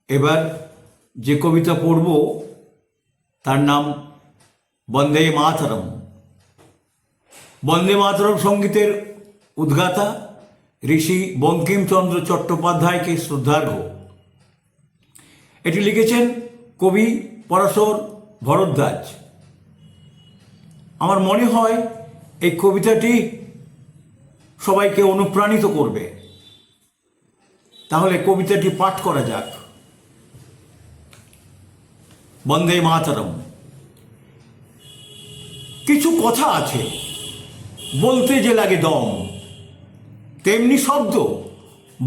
এবার যে কবিতা পড়ব তার নাম বন্দে মাতরম। বন্দে মাতরম সঙ্গীতের উদ্গাতা ঋষি বঙ্কিমচন্দ্র চট্টোপাধ্যায়কে শ্রদ্ধার্ঘ্য। এটি লিখেছেন কবি পরাশর ভরদ্বাজ। আমার মনে হয় এই কবিতাটি সবাইকে অনুপ্রাণিত করবে। তাহলে কবিতাটি পাঠ করা যাক। বন্দে মাতরম। কিছু কথা আছে বলতে যে লাগে দম, তেমনি শব্দ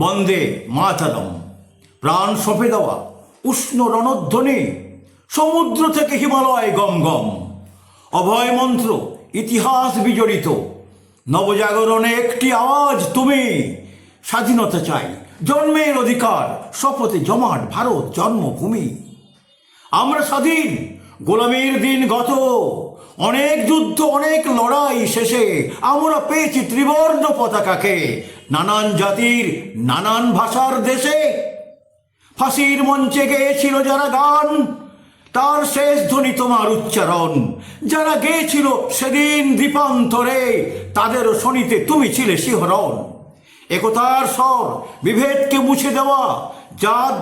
বন্দে মাতরম। প্রাণ সঁপে দেওয়া উষ্ণ রণধ্বনি, সমুদ্র থেকে হিমালয় গম গম। অভয় মন্ত্র ইতিহাস বিজড়িত, নবজাগরণে একটি আওয়াজ তুমি। স্বাধীনতা চাই, জন্মের অধিকার, শপথে জমাট ভারত জন্মভূমি। আমরা স্বাধীন, গোলামীর দিন গত, অনেক যুদ্ধ অনেক লড়াই শেষে আমরা পেয়েছি ত্রিবর্ণ পতাকাকে। নানান জাতির নানান ভাষার দেশে ফাঁসির মঞ্চে গেয়েছিল যারা গান, তার শেষ ধ্বনি তোমার উচ্চারণ। যারা গেয়েছিল সেদিন দ্বীপান্তরে, তাদেরও শনিতে তুমি ছিলে শিহরণ। একতার স্বর, বিভেদকে মুছে দেওয়া, জাত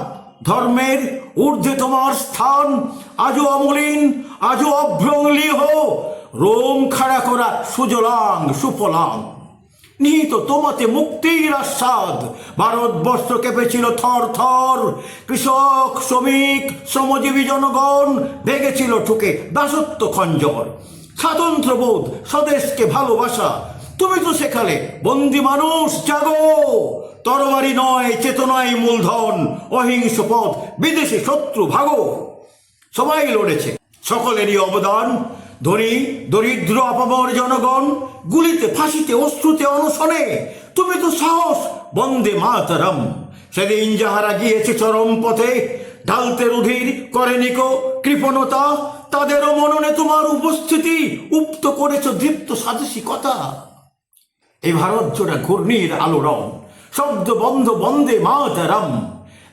ধর্মের ঊর্ধ্বে তোমার স্থান। আজও অমলিন, আজও অভ্রংলিহ, রোম খাড়া করা সুজলাং সুফলাং। নিহিত তোমাতে মুক্তির আস্বাদ, ভারতবর্ষ কেঁপেছিল থর থর। কৃষক শ্রমিক শ্রমজীবী জনগণ ভেঙেছিল ঠুকে দাসত্ব খঞ্জর। স্বাতন্ত্র্যবোধ, স্বদেশকে ভালোবাসা তুমি তো শেখালে। বন্দি মানুষ জাগো, তরবারি নয় চেতনায় মূলধন। অহিংস পথ, বিদেশি শত্রু ভাগো। সবাই লড়েছে, সকলেরই অবদান। ধনী দরিদ্র আপামর জনগণ, গুলিতে ফাঁসিতে অশ্রুতে অনশনে তুমি তো সাহস। বন্দে মাতরম। সেদিন যাহারা গিয়েছে চরম পথে, ঢালতে রুধির করেনি কো কৃপণতা, তাদেরও মননে তোমার উপস্থিতি উক্ত করেছ দীপ্ত স্বাদেশিকতা। এই ভারত জোড়া ঘূর্ণির আলোড়ন, শব্দ বন্ধ বন্দে মাতরম।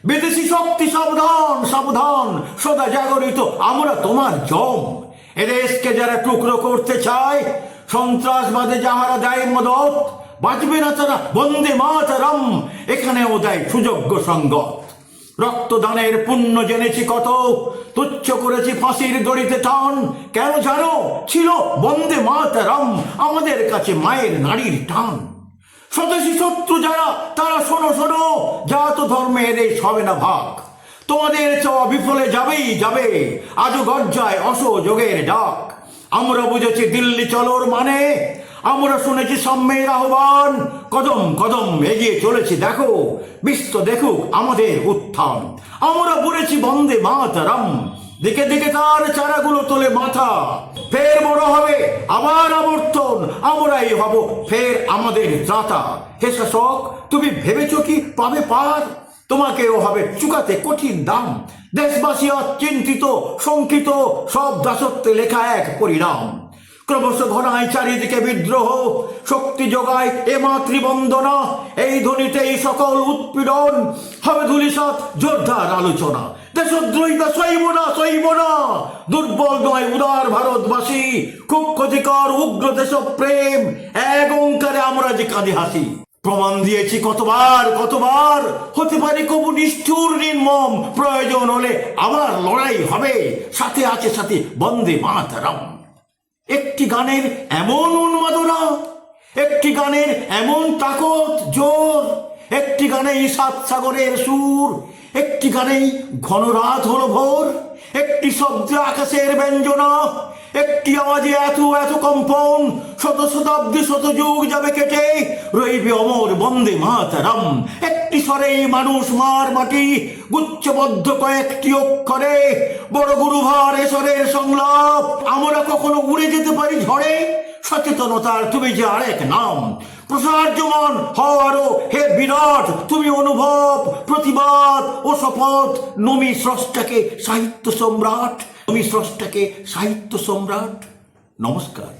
বিদেশি শক্তি সাবধান সাবধান, সদা জাগরিত আমরা তোমার জম। এদেশকে যারা টুকরো করতে চায়, সন্ত্রাসবাদে যাহারা দেয় মদত, বাঁচবে না তারা বন্দে মাতরম। এখানেও দেয় সুযোগ্য সঙ্গত। রক্তদানের পুণ্য জেনেছি কত, তুচ্ছ করেছি ফাঁসির দড়িতে টান। কেন জানো, ছিল বন্দে মাতরম আমাদের কাছে মায়ের নারীর টান। স্বদেশী শত্রু যারা, তারা শোনো শোনো, জাত ধর্মে এদেশ হবে না ভাগ। তোমাদের চাওয়া বিফলে যাবেই যাবে, আজও গর্জায় অসহযোগের ডাক। আমরা বুঝেছি দিল্লি চলোর মানে, আমরা শুনেছি সাম্যের আহ্বান। কদম কদম এগিয়ে চলেছি দেখো, বিশ্ব দেখুক আমাদের উত্থান। আমরা বলেছি বন্দে মাতরম, দিকে দিকে তার চারাগুলো তোলে মাথা। ফের বড় হবে আবার আবর্তন, আমরাই হব ফের আমাদের ত্রাতা। হে শাসক, তুমি ভেবেছ কি পাবে পার? তোমাকেও হবে চুকাতে কঠিন দাম। দেশবাসী চিন্তিত শঙ্কিত, সব দাসত্বে লেখা এক পরিণাম। ক্রমশ ঘনায় চারিদিকে বিদ্রোহ, শক্তি যোগায় এ মাতৃবন্দনা। এই ধ্বনিতেই সকল উৎপীড়ন, হবে ধূলিসাৎ যোদ্ধার আলোচনা। দেশদ্রোহিতা সইব না সইব না, দুর্বল নয় উদার ভারতবাসী। খুব ক্ষতিকর উগ্র দেশপ্রেম, এক ওঙ্কারে আমরা যে কাঁদে হাসি। প্রমাণ দিয়েছি কতবার কতবার, হতে পারে কবু নিষ্ঠুর নির্মম। প্রয়োজন হলে আবার লড়াই হবে, সাথে আছে সাথে বন্দে মাতরম। একটি গানের এমন উন্মাদনা, একটি গানের এমন তাকত জোর, একটি গানেই সাত সাগরের সুর, একটি গানেই ঘন রাত হলো ভোর। একটি শব্দে আকাশের ব্যঞ্জনা, একটি আওয়াজে এত এত কম্পন। শত শতাব্দী শত যুগ যাবে কেটে, রইবে অমর বন্দে মাতরম। একটি স্বরেই মানুষ মার মাটি, গুচ্ছবদ্ধ কয়েকটি অক্ষরে। বড় গুরুভার এসরের সংলাপ, আমরা কখনো উড়ে যেতে পারি ঝড়ে। সচেতনতার তুমি যে আরেক নাম, প্রসার্যমান হওয়ারও হে বিরাট তুমি অনুভব। প্রতিবাদ ও শপথ, নমি স্রষ্টাকে সাহিত্য সম্রাট, নমি স্রষ্টাকে সাহিত্য সম্রাট। নমস্কার।